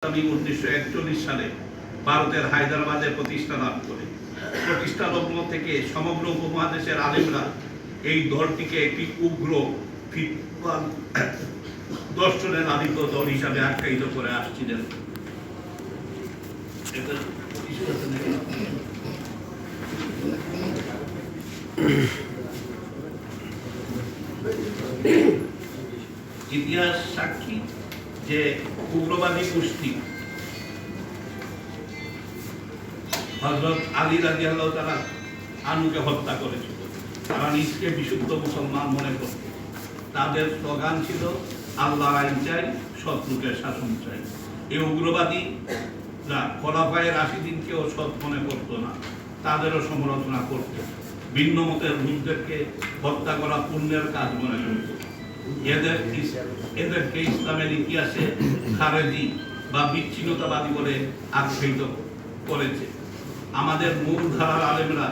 1941 সালে ভারতের হায়দ্রাবাদে প্রতিষ্ঠা লাভ করে। প্রতিষ্ঠা লগ্ন থেকে সমগ্র উপমহাদেশের আলেমরা এই দলটিকে একটি উগ্র ফিতনার দর্শনের আধিক্য দল হিসাবে আখ্যায়িত করে আসছিলেন। ইতিহাস সাক্ষী যে উগ্রবাদী গোষ্ঠী হযরত আলী রাদিয়াল্লাহু তাআলা আনুকে হত্যা করেছিল, তারা নিজকে বিশুদ্ধ মুসলমান মনে করত। তাদের স্লোগান ছিল আল্লাহর আইন চাই, শত্রুকে শাসন চাই। এই উগ্রবাদী খোলাফায়ে রাশিদিনকেও সৎ মনে করতো না, তাদেরও সমালোচনা করত। ভিন্ন মতের লোকদেরকে হত্যা করা পুণ্যের কাজ মনে করত। এদেরকে ইসলামের ইতিহাসে খারেজি বা বিচ্ছিন্নতাবাদী বলে আখ্যায়িত করেছে। আমাদের মূল ধারার আলেমরা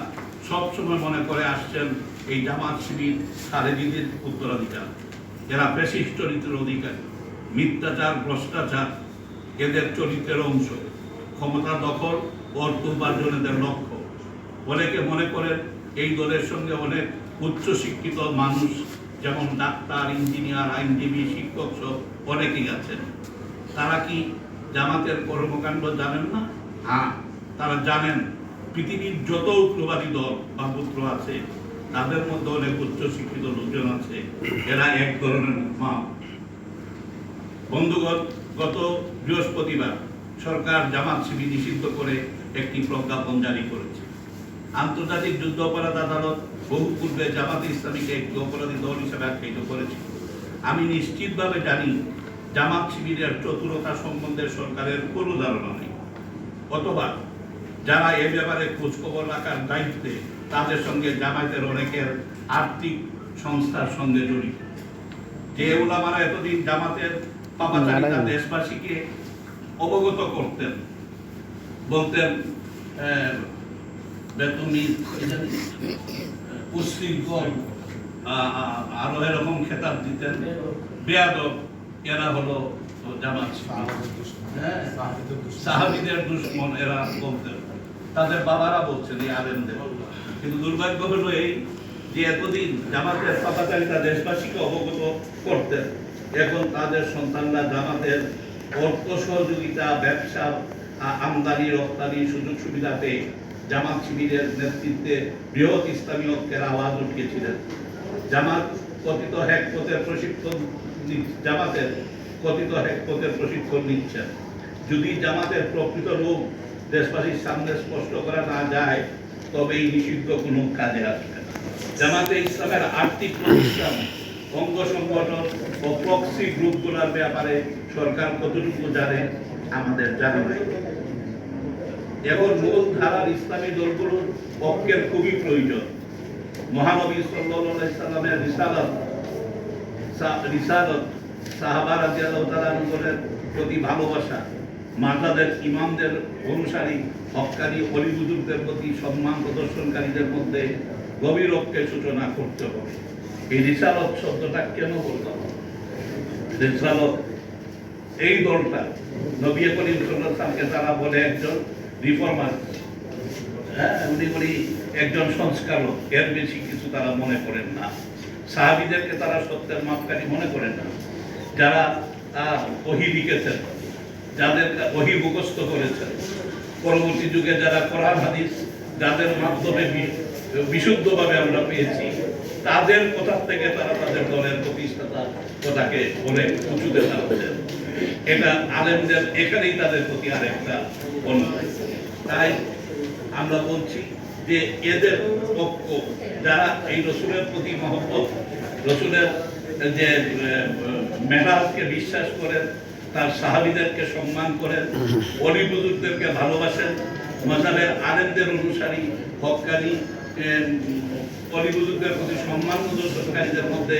সবসময় মনে করে আসছেন এই জামাত শিবির খারেজিদের উত্তরাধিকার। এরা ফ্যাসিস্ট চরিত্রের অধিকারী, মিথ্যাচার, ভ্রষ্টাচার এদের চরিত্রের অংশ। ক্ষমতা দখল, অর্থ উপার্জন এদের লক্ষ্য। অনেকে মনে করেন এই দলের সঙ্গে অনেক উচ্চশিক্ষিত মানুষ, যেমন ডাক্তার, ইঞ্জিনিয়ার, আইনজীবী, শিক্ষক সব অনেকেই আছেন। তারা কি জামাতের কর্মকাণ্ড জানেন না? হ্যাঁ, তারা জানেন। পৃথিবীর যত উগ্রবাদী দল বা পুত্র আছে তাদের মধ্যে অনেক উচ্চশিক্ষিত লোকজন আছে। এরা এক ধরনের মা। বন্ধুগণ, গত বৃহস্পতিবার সরকার জামাত শিবির নিষিদ্ধ করে একটি প্রজ্ঞাপন জারি করেছে। আন্তর্জাতিক যুদ্ধ অপরাধ আদালত বহু পূর্বে জামাতে ইসলামীকে একটি অপরাধী দল হিসেবে আখ্যায়িত করেছিল। আমি নিশ্চিতভাবে জানি জামাত শিবিরের চতুরতা সম্বন্ধে সরকারের কোনো ধারণা নেই, অথবা যারা এ ব্যাপারে খোঁজখবর রাখার দায়িত্বে তাদের সঙ্গে জামায়াতের অনেকের আর্থিক সংস্থার সঙ্গে জড়িত। যে উলামারা এতদিন জামাতের পাপাচারিতা দেশবাসীকে অবগত করতেন, বলতেন বেতনি উশৃঙ্খল, আরো এরকম খেতাব দিতেন, বেয়াদব, এরা হলো জামাত সাহাবীদের দুশমন এরা বলতেন। তাদের বাবারা বলছেন এই আলেমদের। কিন্তু দুর্ভাগ্য হলো এই যে এতদিন জামাতের পাপাচারিতা দেশবাসীকে অবগত করতেন, এখন তাদের সন্তানরা জামাতের অর্থ সহযোগিতা, ব্যবসা, আমদানি রপ্তানি সুযোগ সুবিধা পেয়ে জামাত শিবিরের নেতৃত্বে বৃহৎ ইসলামী ঐক্যের আওয়াজ উঠিয়েছিলেন। জামাত কথিত হ্যাকপথের প্রশিক্ষণ নিচ্ছেন। যদি জামাতের প্রকৃত রূপ দেশবাসীর সামনে স্পষ্ট করা না যায়, তবে এই নিষিদ্ধ কোনো কাজে আসবে না। জামাতে ইসলামের আর্থিক প্রতিষ্ঠান, অঙ্গ সংগঠন ও প্রক্সি গ্রুপগুলোর ব্যাপারে সরকার কতটুকু জানে আমাদের জানা নাই। এখন মূল ধারার ইসলামী দলগুলোর ঐক্যের খুবই প্রয়োজন। মহানবী সাল্লাল্লাহু আলাইহি সাল্লামের রিসালাত, সাহাবা রাদিয়াল্লাহু তাআলা আনহুর প্রতি ভালোবাসা, মাজাদের ইমামদের অনুসারী, হক্কানি ওলি বুজুর্গদের প্রতি সম্মান প্রদর্শনকারীদের মধ্যে গভীর ঐক্যের সূচনা করতে হবে। এই রিসালাত শব্দটা কেন বলতে হবে? রিসালাত এই দলটা নবী করিম সাল্লাল্লাহু আলাইহি ওয়াসাল্লামকে তারা বলে একজন রিফর্মার, উনি বলি একজন সংস্কারক, এর বেশি কিছু তারা মনে করেন না। সাহাবীদেরকে তারা সত্যের মাপকাঠি মনে করেন না। যারা ওহী লিখেছেন, যাদের ওহী মুখস্থ করেছেন, পরবর্তী যুগে যারা কোরআন হাদিস যাদের মাধ্যমে বিশুদ্ধভাবে আমরা পেয়েছি, তাদের কথা থেকে তারা তাদের দলের প্রতিষ্ঠাতার কথাকে অনেক উঁচুতে টানছেন। এটা আলেমদের এখানেই তাদের প্রতি আরেকটা অনুভূতি। তাই আমরা বলছি যে এদের পক্ষ যারা এই রসুলের প্রতি মহব্বত, রসুলের যে মেহরাজকে বিশ্বাস করেন, তার সাহাবীদেরকে সম্মান করেন, ওলি বুজুর্গদেরকে ভালোবাসেন, মাযহাবের আলেমদের অনুসারী, হক্কানি ওলি বুজুর্গদের প্রতি সম্মান প্রদর্শনকারীদের মধ্যে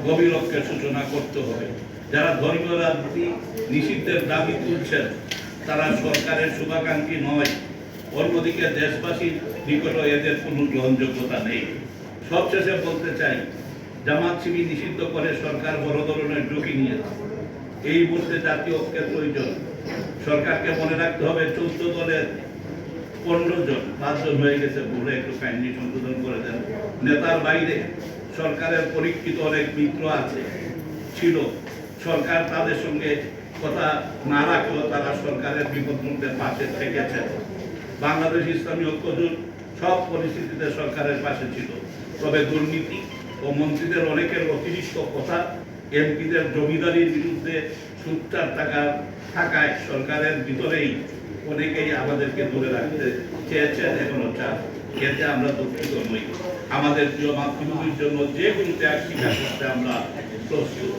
গভীর ঐক্যের সূচনা করতে হবে। যারা ধর্মীয় রাজনীতি নিষিদ্ধের দাবি তুলছেন তারা সরকারের শুভাকাঙ্ক্ষী নয়। অন্যদিকে দেশবাসীর নিকট এদের কোনো গ্রহণযোগ্যতা নেই। সবশেষে বলতে চাই, জামাত শিবির নিষিদ্ধ করে সরকার বড় ধরনের ঝুঁকি নিয়েছে। এই মুহূর্তে জাতীয় ঐক্যের প্রয়োজন। সরকারকে মনে রাখতে হবে 14 দলের 15 জন 5 জন হয়ে গেছে, ভুলে একটু কাইন্ডলি সংশোধন করে দেন। নেতার বাইরে সরকারের পরীক্ষিত অনেক মিত্র আছে ছিল, সরকার তাদের সঙ্গে কথা না রাখলেও তারা সরকারের বিপদ মুহূর্তের পাশে থেকেছে। বাংলাদেশ ইসলামী ঐক্যজোট সব পরিস্থিতিতে সরকারের পাশে ছিল, তবে দুর্নীতি ও মন্ত্রীদের অনেকের অতিরিক্ত কথা, এমপিদের জমিদারির বিরুদ্ধে সুদটার টাকা থাকায় সরকারের ভিতরেই অনেকেই আমাদেরকে দূরে রাখতে চেয়েছেন, এখনো চান। এতে আমরা দুঃখিত নই। আমাদের প্রিয় মাতৃভূমির জন্য যে কোনো ত্যাগ স্বীকার করতে আমরা প্রস্তুত।